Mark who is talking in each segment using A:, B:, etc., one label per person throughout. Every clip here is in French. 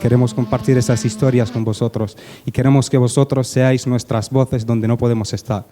A: queremos compartir esas historias con vosotros y queremos que vosotros seáis nuestras voces donde no podemos estar.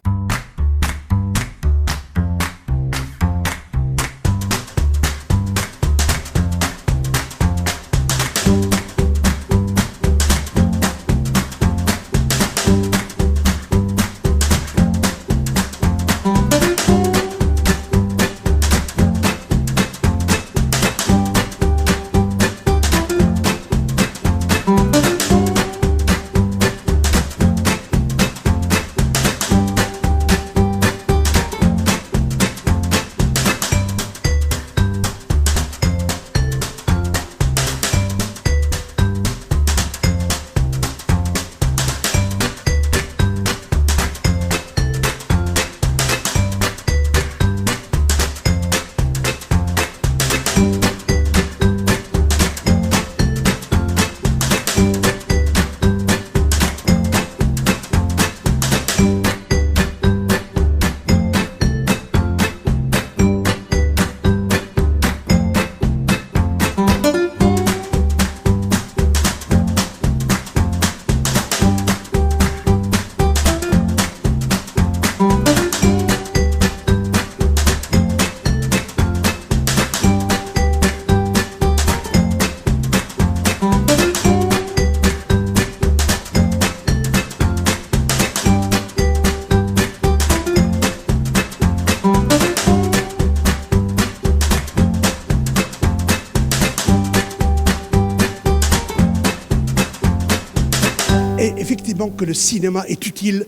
B: Et effectivement que le cinéma est utile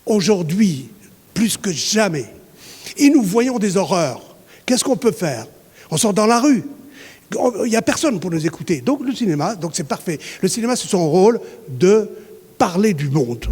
B: aujourd'hui, plus que jamais. Et nous voyons des horreurs. Qu'est-ce qu'on peut faire? On sort dans la rue. Il n'y a personne pour nous écouter. Donc le cinéma, donc c'est parfait. Le cinéma, c'est son rôle de parler du monde.